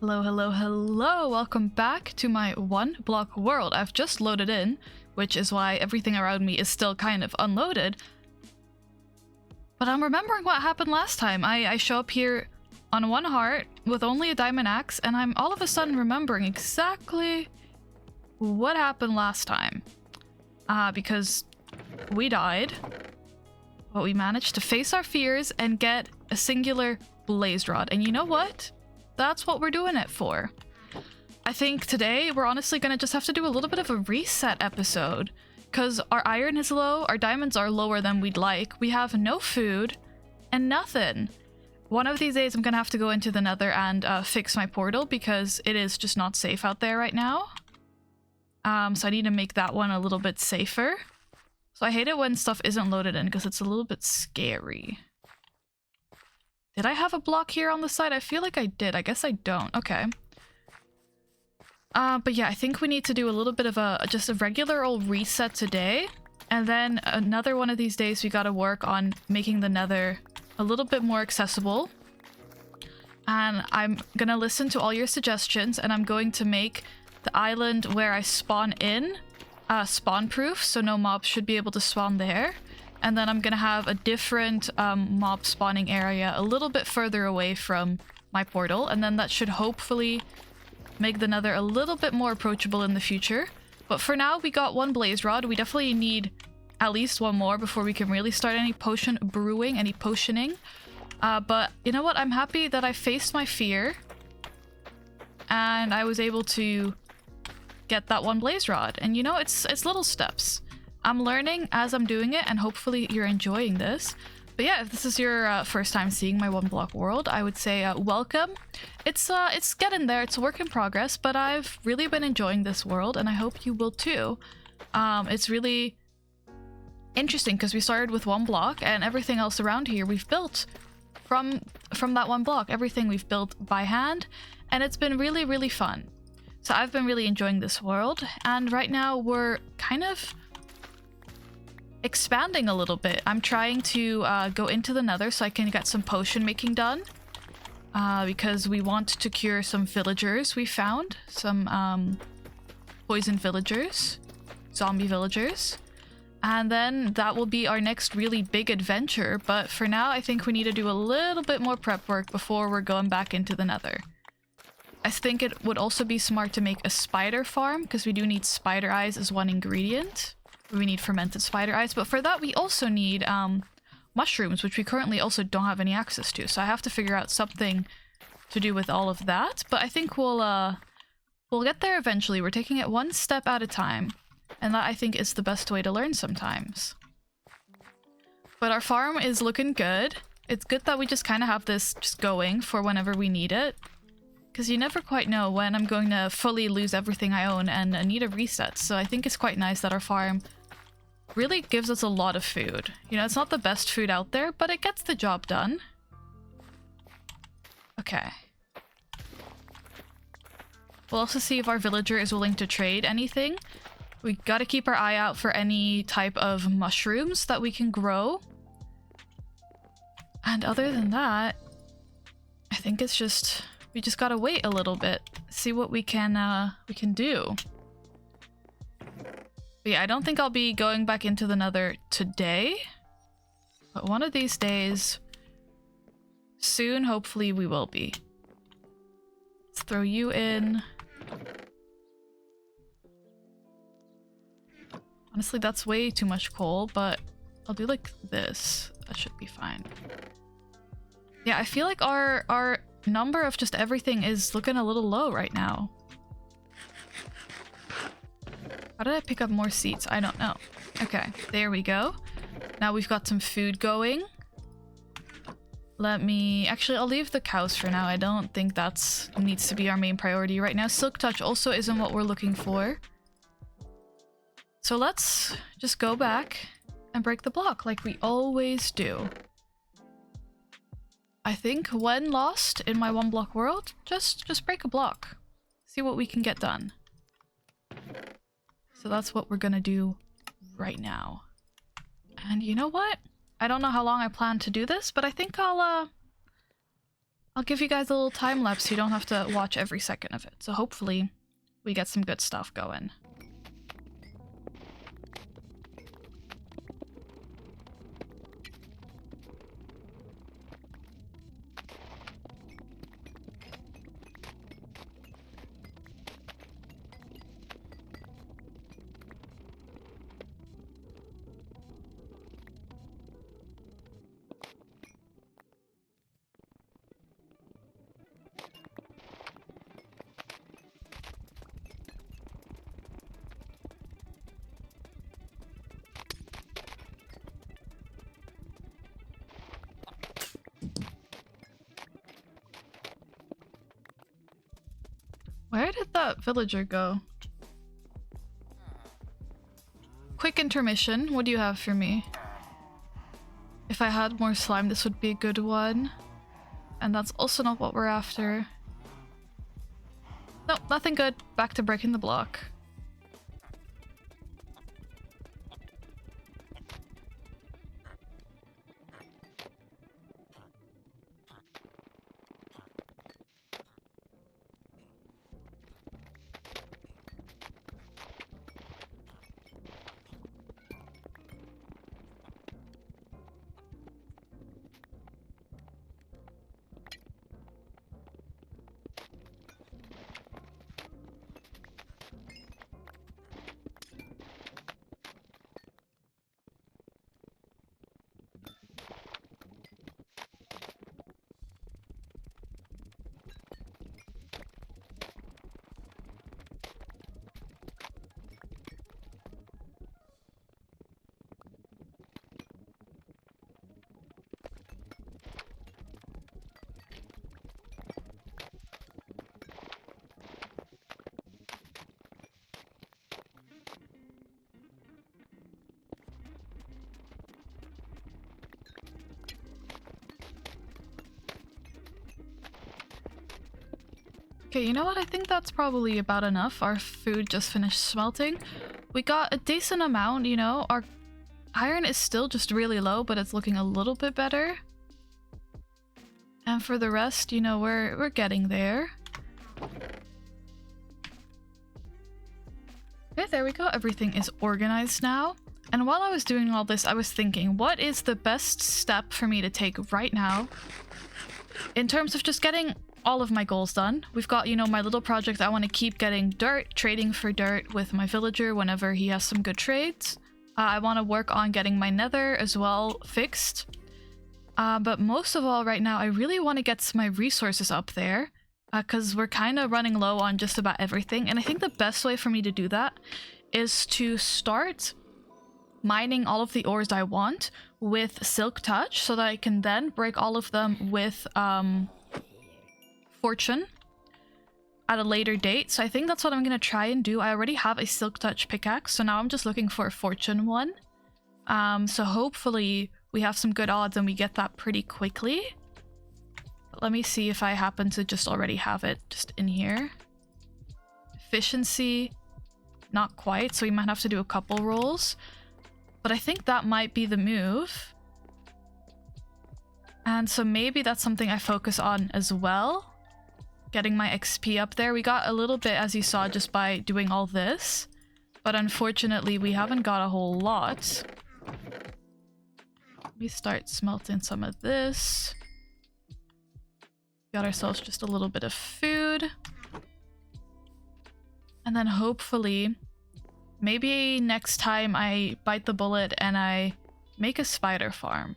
Hello, hello, hello! Welcome back to my one block world. I've just loaded in, which is why everything around me is still kind of unloaded. But I'm remembering what happened last time. I show up here on one heart with only a diamond axe, and I'm all of a sudden remembering exactly what happened last time. Because we died, but we managed to face our fears and get a singular blaze rod. And you know what? That's what we're doing it for. I think today we're honestly gonna just have to do a little bit of a reset episode because our iron is low, our diamonds are lower than we'd like, we have no food and nothing. One of these days I'm gonna have to go into the nether and fix my portal because it is just not safe out there right now. So I need to make that one a little bit safer. So I hate it when stuff isn't loaded in because it's a little bit scary. Did I have a block here on the side? I feel like I did. I guess I don't. Okay. But yeah, I think we need to do a little bit of just a regular old reset today. And then another one of these days we gotta work on making the nether a little bit more accessible. And I'm gonna listen to all your suggestions and I'm going to make the island where I spawn in spawn proof, so no mobs should be able to spawn there. And then I'm gonna have a different mob spawning area a little bit further away from my portal, and then that should hopefully make the nether a little bit more approachable in the future. But for now, we got one blaze rod. We definitely need at least one more before we can really start any potion brewing, any potioning. But you know what? I'm happy that I faced my fear and I was able to get that one blaze rod. And you know, it's little steps. I'm learning as I'm doing it, and hopefully you're enjoying this. But yeah, if this is your first time seeing my one block world, I would say welcome. It's getting there. It's a work in progress, but I've really been enjoying this world, and I hope you will too. It's really interesting because we started with one block, and everything else around here we've built from that one block. Everything we've built by hand, and it's been really, really fun. So I've been really enjoying this world, and right now we're kind of expanding a little bit. I'm trying to go into the nether so I can get some potion making done because we want to cure some villagers we found, some poison villagers, zombie villagers, and then that will be our next really big adventure. But for now I think we need to do a little bit more prep work before we're going back into the nether. I think it would also be smart to make a spider farm because we do need spider eyes as one ingredient. We need fermented spider eyes, but for that we also need mushrooms, which we currently also don't have any access to. So I have to figure out something to do with all of that. But I think we'll get there eventually. We're taking it one step at a time, and that I think is the best way to learn sometimes. But our farm is looking good. It's good that we just kind of have this just going for whenever we need it, because you never quite know when I'm going to fully lose everything I own and need a reset. So I think it's quite nice that our farm really gives us a lot of food. You know, it's not the best food out there, but it gets the job done. Okay. We'll also see if our villager is willing to trade anything. We gotta keep our eye out for any type of mushrooms that we can grow. And other than that, I think it's just... we just gotta wait a little bit, see what we can do. But yeah, I don't think I'll be going back into the nether today, but one of these days, soon, hopefully we will be. Let's throw you in. Honestly, that's way too much coal, but I'll do like this. That should be fine. Yeah, I feel like our number of just everything is looking a little low right now. How did I pick up more seeds? I don't know. Okay, there we go. Now we've got some food going. Actually, I'll leave the cows for now. I don't think that's needs to be our main priority right now. Silk touch also isn't what we're looking for. So let's just go back and break the block like we always do. I think when lost in my one block world, just break a block. See what we can get done. So that's what we're gonna do right now. And you know what? I don't know how long I plan to do this, but I think I'll I'll give you guys a little time lapse so you don't have to watch every second of it. So hopefully we get some good stuff going. Where did that villager go? Quick intermission. What do you have for me? If I had more slime, this would be a good one. And that's also not what we're after. Nope, nothing good. Back to breaking the block. Okay, you know what? I think that's probably about enough. Our food just finished smelting. We got a decent amount, you know. Our iron is still just really low, but it's looking a little bit better. And for the rest, you know, we're getting there. Okay, there we go. Everything is organized now. And while I was doing all this, I was thinking, what is the best step for me to take right now in terms of just getting all of my goals done? We've got, you know, my little project. I want to keep getting dirt, trading for dirt with my villager whenever he has some good trades. I want to work on getting my nether as well fixed. But most of all right now, I really want to get my resources up there because we're kind of running low on just about everything. And I think the best way for me to do that is to start mining all of the ores I want with Silk Touch so that I can then break all of them with Fortune at a later date. So I think that's what I'm going to try and do. I already have a Silk Touch pickaxe, so now I'm just looking for a Fortune one. So hopefully we have some good odds and we get that pretty quickly. But let me see if I happen to just already have it just in here. Efficiency, not quite, so we might have to do a couple rolls. But I think that might be the move. And so maybe that's something I focus on as well. Getting my XP up there. We got a little bit, as you saw, just by doing all this. But unfortunately, we haven't got a whole lot. Let me start smelting some of this. Got ourselves just a little bit of food. And then hopefully, maybe next time I bite the bullet and I make a spider farm.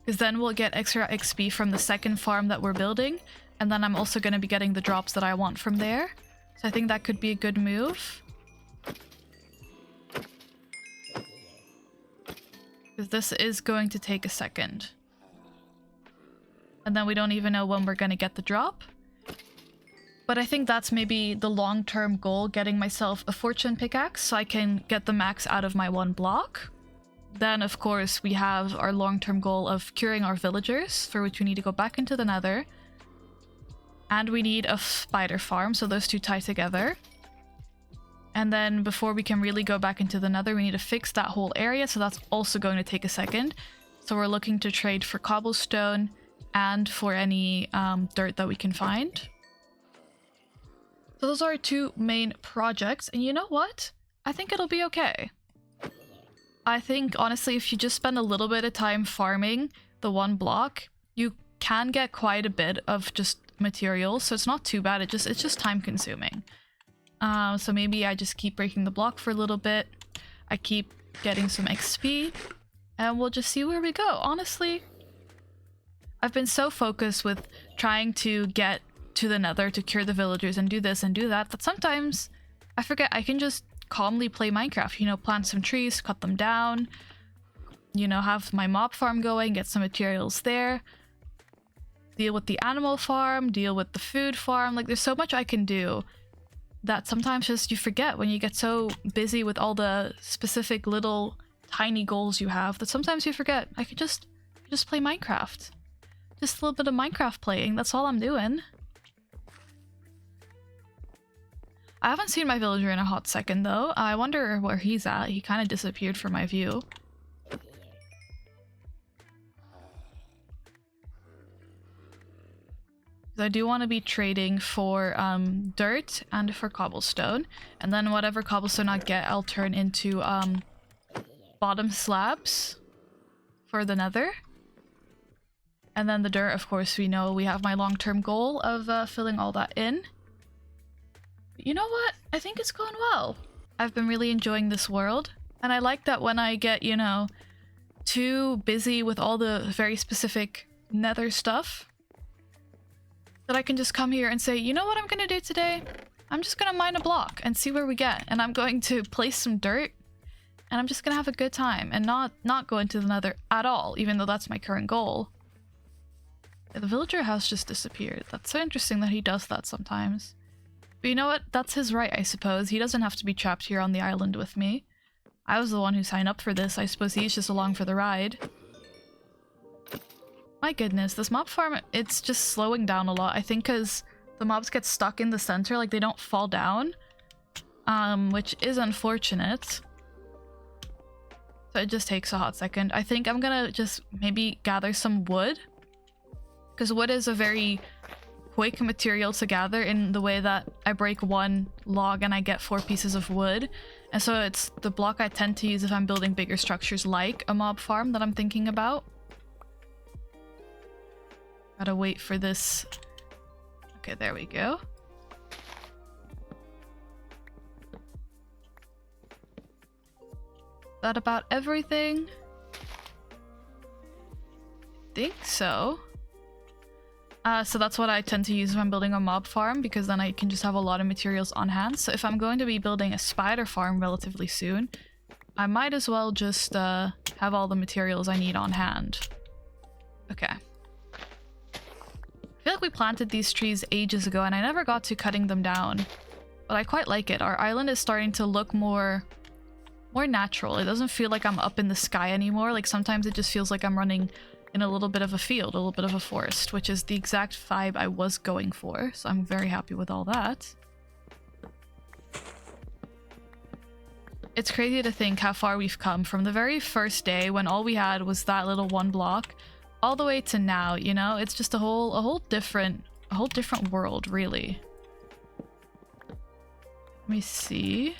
Because then we'll get extra XP from the second farm that we're building. And then I'm also going to be getting the drops that I want from there. So I think that could be a good move. Because this is going to take a second. And then we don't even know when we're going to get the drop. But I think that's maybe the long-term goal, getting myself a fortune pickaxe so I can get the max out of my one block. Then, of course, we have our long-term goal of curing our villagers, for which we need to go back into the nether. And we need a spider farm, so those two tie together. And then before we can really go back into the nether, we need to fix that whole area, so that's also going to take a second. So we're looking to trade for cobblestone and for any dirt that we can find. So those are our two main projects, and you know what? I think it'll be okay. I think, honestly, if you just spend a little bit of time farming the one block, you can get quite a bit of just materials, so it's not too bad. It's just time consuming. So maybe I just keep breaking the block for a little bit. I keep getting some XP, and we'll just see where we go. Honestly, I've been so focused with trying to get to the nether to cure the villagers and do this and do that, that sometimes I forget I can just calmly play Minecraft. You know, plant some trees, cut them down, you know, have my mob farm going, get some materials there, deal with the animal farm, deal with the food farm. Like, there's so much I can do that sometimes just you forget when you get so busy with all the specific little tiny goals you have, that sometimes you forget I could just play Minecraft. Just a little bit of Minecraft playing, that's all I'm doing. I haven't seen my villager in a hot second though. I wonder where he's at. He kind of disappeared from my view. I do want to be trading for dirt and for cobblestone, and then whatever cobblestone I get I'll turn into bottom slabs for the nether. And then the dirt, of course, we know we have my long-term goal of filling all that in. But you know what? I think it's going well. I've been really enjoying this world, and I like that when I get, you know, too busy with all the very specific nether stuff, that I can just come here and say, you know what I'm gonna do today? I'm just gonna mine a block and see where we get, and I'm going to place some dirt, and I'm just gonna have a good time and not go into the nether at all, even though that's my current goal. Yeah, the villager has just disappeared. That's so interesting that he does that sometimes. But you know what? That's his right, I suppose. He doesn't have to be trapped here on the island with me. I was the one who signed up for this. I suppose he's just along for the ride. My goodness, this mob farm, it's just slowing down a lot. I think because the mobs get stuck in the center, like they don't fall down, which is unfortunate. So it just takes a hot second. I think I'm gonna just maybe gather some wood, because wood is a very quick material to gather in the way that I break one log and I get 4 pieces of wood. And so it's the block I tend to use if I'm building bigger structures like a mob farm that I'm thinking about. Gotta wait for this. Okay, there we go. Is that about everything? I think so. So that's what I tend to use if I'm building a mob farm, because then I can just have a lot of materials on hand. So if I'm going to be building a spider farm relatively soon, I might as well just have all the materials I need on hand. Okay. I feel like we planted these trees ages ago and I never got to cutting them down, but I quite like it. Our island is starting to look more natural. It doesn't feel like I'm up in the sky anymore. Like sometimes it just feels like I'm running in a little bit of a field, a little bit of a forest, which is the exact vibe I was going for. So I'm very happy with all that. It's crazy to think how far we've come from the very first day when all we had was that little one block, all the way to now, you know? It's just a whole different world, really. Let me see.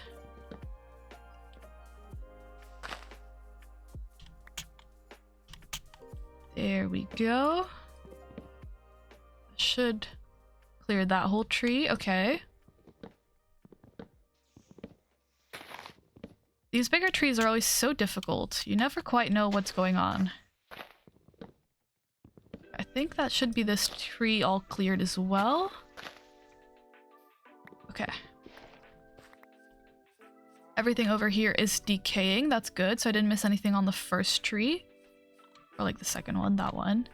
There we go. Should clear that whole tree. Okay. These bigger trees are always so difficult. You never quite know what's going on. I think that should be this tree all cleared as well. Okay. Everything over here is decaying. That's good. So I didn't miss anything on the first tree. Or like the second one, that one.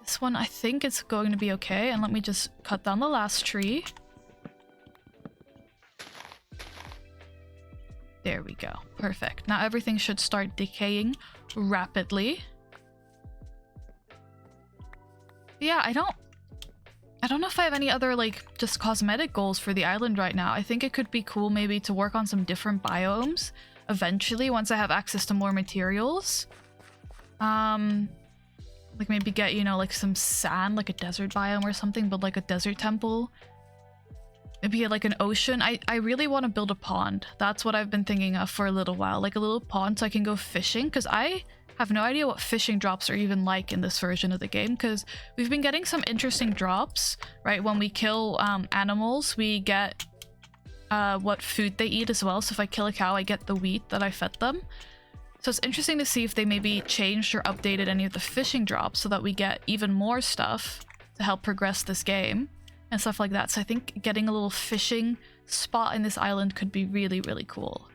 This one, I think it's going to be okay. And let me just cut down the last tree. There we go. Perfect. Now everything should start decaying rapidly. Yeah, I don't know if I have any other like just cosmetic goals for the island right now. I think it could be cool maybe to work on some different biomes eventually once I have access to more materials. Like maybe get, you know, like some sand, like a desert biome or something, but like a desert temple. Maybe like an ocean. I really want to build a pond. That's what I've been thinking of for a little while. Like a little pond so I can go fishing, because I have no idea what fishing drops are even like in this version of the game, because we've been getting some interesting drops, right? When we kill animals, we get what food they eat as well. So if I kill a cow, I get the wheat that I fed them. So it's interesting to see if they maybe changed or updated any of the fishing drops so that we get even more stuff to help progress this game and stuff like that. So I think getting a little fishing spot in this island could be really, really cool.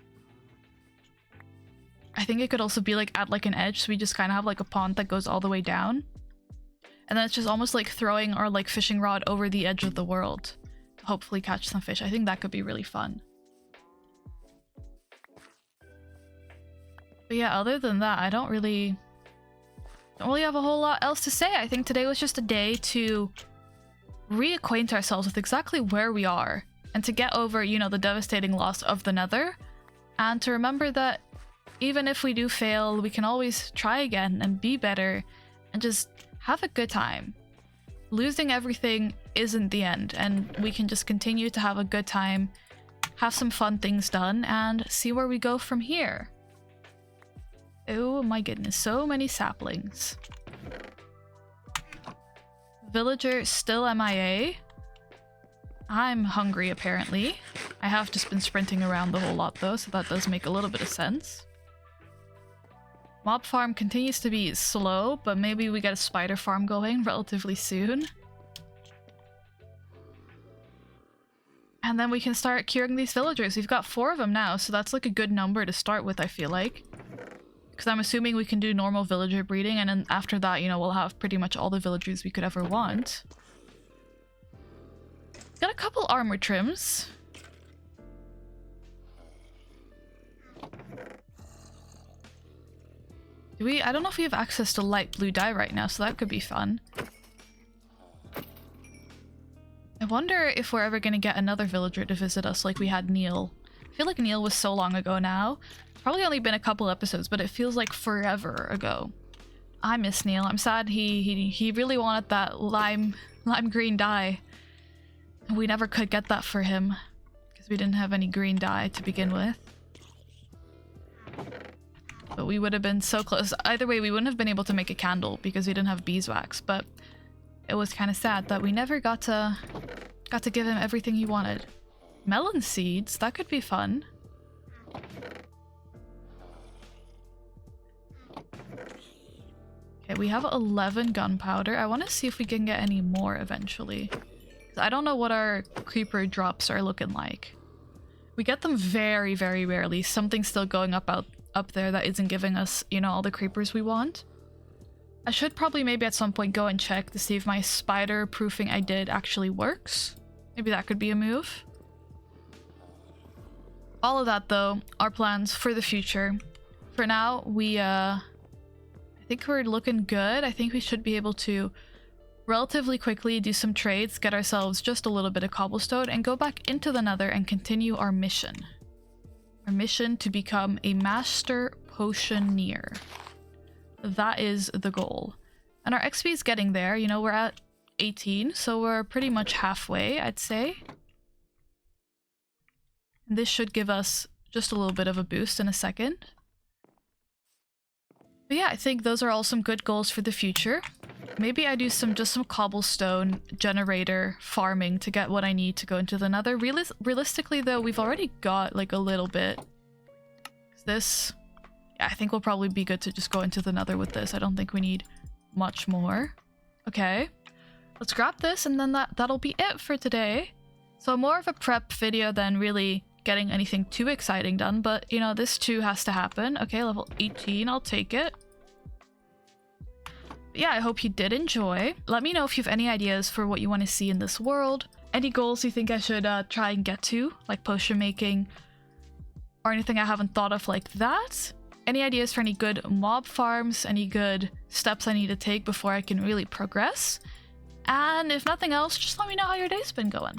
I think it could also be like at like an edge, so we just kind of have like a pond that goes all the way down. And then it's just almost like throwing our like fishing rod over the edge of the world to hopefully catch some fish. I think that could be really fun. But yeah, other than that, I don't really have a whole lot else to say. I think today was just a day to reacquaint ourselves with exactly where we are and to get over, you know, the devastating loss of the Nether, and to remember that even if we do fail, we can always try again and be better and just have a good time. Losing everything isn't the end, and we can just continue to have a good time, have some fun things done, and see where we go from here. Oh my goodness, so many saplings. Villager still MIA. I'm hungry apparently. I have just been sprinting around the whole lot though, so that does make a little bit of sense. Mob farm continues to be slow, but maybe we get a spider farm going relatively soon. And then we can start curing these villagers. We've got 4 of them now, so that's like a good number to start with, I feel like. Because I'm assuming we can do normal villager breeding, and then after that, you know, we'll have pretty much all the villagers we could ever want. Got a couple armor trims. I don't know if we have access to light blue dye right now, so that could be fun. I wonder if we're ever going to get another villager to visit us like we had Neil. I feel like Neil was so long ago now. It's probably only been a couple episodes, but it feels like forever ago. I miss Neil. I'm sad he really wanted that lime green dye. We never could get that for him because we didn't have any green dye to begin with. But we would have been so close. Either way, we wouldn't have been able to make a candle because we didn't have beeswax, but it was kind of sad that we never got to give him everything he wanted. Melon seeds, that could be fun. Okay, we have 11 gunpowder. I want to see if we can get any more eventually. I don't know what our creeper drops are looking like. We get them very, very rarely. Something's still going up there that isn't giving us, you know, all the creepers we want. I should probably maybe at some point go and check to see if my spider proofing I did actually works. Maybe that could be a move. All of that though, our plans for the future. For now, I think we're looking good. I think we should be able to relatively quickly do some trades, get ourselves just a little bit of cobblestone, and go back into the Nether and continue our mission. Our mission to become a master potioneer. That is the goal. And our XP is getting there. You know, we're at 18, so we're pretty much halfway, I'd say. And this should give us just a little bit of a boost in a second. But yeah, I think those are all some good goals for the future. Maybe I do just some cobblestone generator farming to get what I need to go into the Nether. Realistically though, we've already got like a little bit. This, yeah, I think we'll probably be good to just go into the Nether with this. I don't think we need much more. Okay, let's grab this and then that'll be it for today. So more of a prep video than really getting anything too exciting done, but you know, this too has to happen. Okay, level 18, I'll take it. Yeah, I hope you did enjoy. Let me know if you have any ideas for what you want to see in this world. Any goals you think I should try and get to, like potion making, or anything I haven't thought of like that. Any ideas for any good mob farms, any good steps I need to take before I can really progress. And if nothing else, just let me know how your day's been going.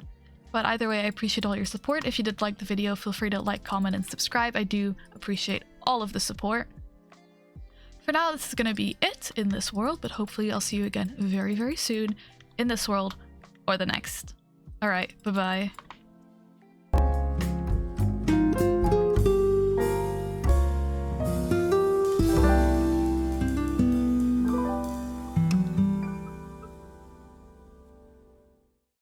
But either way, I appreciate all your support. If you did like the video, feel free to like, comment, and subscribe. I do appreciate all of the support. For now, this is going to be it in this world, but hopefully I'll see you again very, very soon in this world or the next. All right, bye-bye.